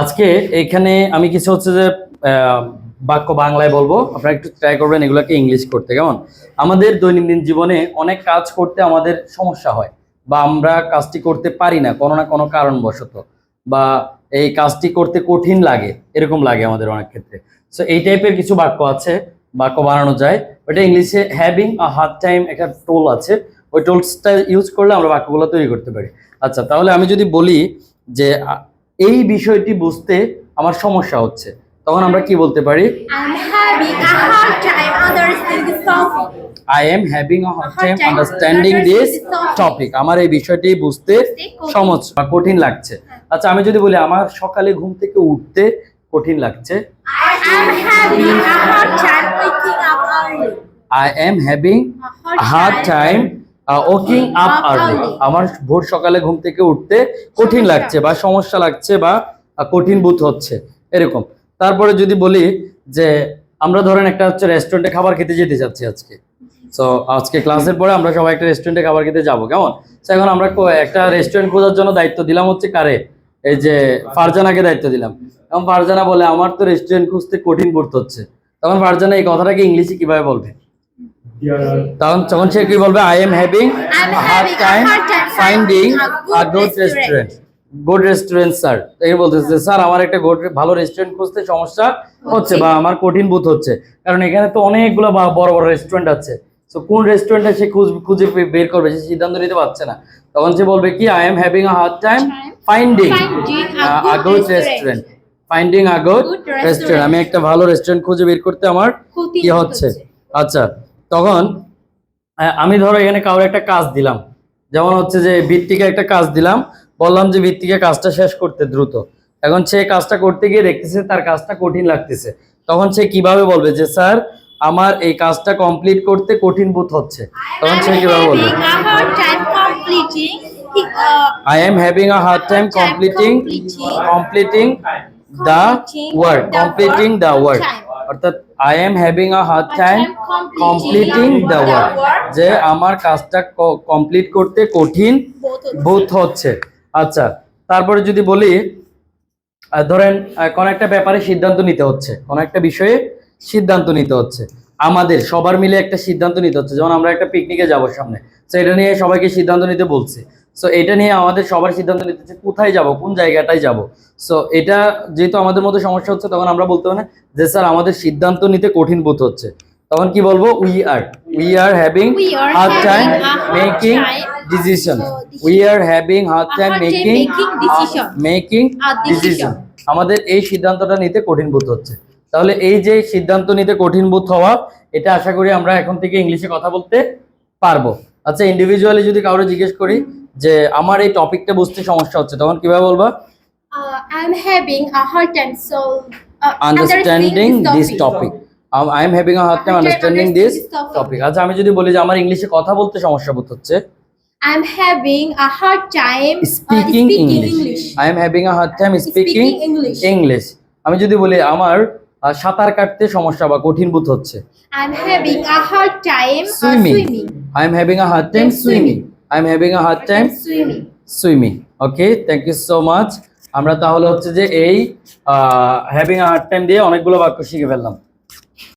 আজকে এখানে আমি কিছু হচ্ছে যে বাক্য বাংলায় বলবো, আপনারা একটু ট্রাই করবেন এগুলোকে ইংলিশ করতে। কেমন? আমাদের দৈনন্দিন জীবনে অনেক কাজ করতে আমাদের সমস্যা হয়, বা আমরা কাজটি করতে পারি না কোনো না কোনো কারণবশত, বা এই কাজটি করতে কঠিন লাগে, এরকম লাগে আমাদের অনেক ক্ষেত্রে। সো এই টাইপের কিছু বাক্য আছে, বাক্য বানানো যায়। ওটা ইংলিশে হ্যাভিং আ হার্ড টাইম একটা টোল আছে, ওই টোলসটা ইউজ করলে আমরা বাক্যগুলো তৈরি করতে পারি। আচ্ছা, তাহলে আমি যদি বলি যে এই বিষয়টি বুঝতে আমার সমস্যা হচ্ছে, তখন আমরা কি বলতে পারি? I am having a hard time understanding this topic. আমার এই বিষয়টি বুঝতে সমস্যা বা কঠিন লাগছে। আচ্ছা, আমি যদি বলি আমার সকালে ঘুম থেকে উঠতে কঠিন লাগছে, I am having a hard time waking up early. আমার ভোর সকালে ঘুম থেকে উঠতে কঠিন লাগছে বা সমস্যা লাগছে বা কঠিন বোধ হচ্ছে, এরকম। তারপরে যদি বলি যে আমরা ধরেন একটা হচ্ছে রেস্টুরেন্টে খাবার খেতে যেতে চাচ্ছি আজকে, সো আজকে ক্লাসের পরে আমরা সবাই একটা রেস্টুরেন্টে খাবার খেতে যাবো, কেমন? এখন আমরা একটা রেস্টুরেন্ট খোঁজার জন্য দায়িত্ব দিলাম হচ্ছে কারে? এই যে ফারজানাকে দায়িত্ব দিলাম। এবং ফারজানা বলে আমার তো রেস্টুরেন্ট খুঁজতে কঠিন বোধ হচ্ছে। তখন ফারজানা এই কথাটাকে ইংলিশে কিভাবে বলবে? তখন সে কি বলবে? I am having a hard time finding a good restaurant. Good restaurant sir. এই বলতেছে স্যার আমার একটা ভালো রেস্টুরেন্ট খুঁজতে সমস্যা হচ্ছে বা আমার কঠিন বোধ হচ্ছে, কারণ এখানে তো অনেকগুলো বড় বড় রেস্টুরেন্ট আছে। সো কোন রেস্টুরেন্টে সে খুঁজে বের করবে, সে সিদ্ধান্ত নিতে পারছে না। তখন সে বলবে কি I am having a hard time finding a good restaurant. Finding a good restaurant. আমি একটা ভালো রেস্টুরেন্ট খুঁজে বের করতে আমার কি হচ্ছে। আচ্ছা, তখন আমি ধরো এখানে কারোর একটা কাজ দিলাম, যেমন হচ্ছে যে ভিত্তিকে একটা কাজ দিলাম, বললাম যে ভিত্তিকে কাজটা শেষ করতে দ্রুত। এখন সে কাজটা করতে গিয়ে দেখতেছে তার কাজটা কঠিন লাগতেছে, তখন সে কিভাবে বলবে যে স্যার আমার এই কাজটা কমপ্লিট করতে কঠিন বোধ হচ্ছে? তখন সে কিভাবে বলবে? I am having a hard time completing the work. অর্থাৎ I am having a hard time completing the work, যে আমার কাজটা কমপ্লিট করতে কঠিন বোধ হচ্ছে। আচ্ছা, তারপরে যদি বলি ধরেন কোন একটা ব্যাপারে সিদ্ধান্ত নিতে হচ্ছে, কোন একটা বিষয়ে সিদ্ধান্ত নিতে হচ্ছে, আমাদের সবার মিলে একটা সিদ্ধান্ত নিতে হচ্ছে। যেমন আমরা একটা পিকনিকে যাব সামনে, তো এটা নিয়ে সবাইকে সিদ্ধান্ত নিতে বলছি। সো এটা নিয়ে আমাদের সবার সিদ্ধান্ত নিতে হচ্ছে কোথায় যাব, কোন জায়গাটায় যাব। সো এটা যেহেতু আমাদের মধ্যে সমস্যা হচ্ছে, তখন আমরা বলতে পারি যে স্যার আমাদের সিদ্ধান্ত নিতে কঠিন বোধ হচ্ছে। তখন কি বলবো? we are having hard time making decision. We are having hard time making decision. আমাদের এই সিদ্ধান্তটা নিতে কঠিন বোধ হচ্ছে। তাহলে এই যে সিদ্ধান্ত নিতে কঠিন বোধ হওয়া, এটা আশা করি আমরা এখন থেকে ইংলিশে কথা বলতে পারবো। আচ্ছা, ইন্ডিভিজুয়ালি যদি কাউকে জিজ্ঞেস করি যে আমার এই টপিকটা বুঝতে সমস্যা হচ্ছে, তখন কিভাবে বলবা? I'm having a hard time understanding this topic. I am having a hard time understanding this topic. আচ্ছা, আমি যদি বলি যে আমার ইংলিশে কথা বলতে সমস্যা বোধ হচ্ছে, I'm having a hard time speaking English. I am having a hard time speaking English. আমি যদি বলি আমার সাঁতার কাটতে সমস্যা বা কঠিন বোধ হচ্ছে, I'm having a hard time swimming. I am having a hard time swimming. I am having a hard time swimming. Okay, thank you so much. আমরা তাহলে হচ্ছে যে এই হ্যাভিং আ হার্ড টাইম দিয়ে অনেকগুলো বাক্য শিখে ফেললাম।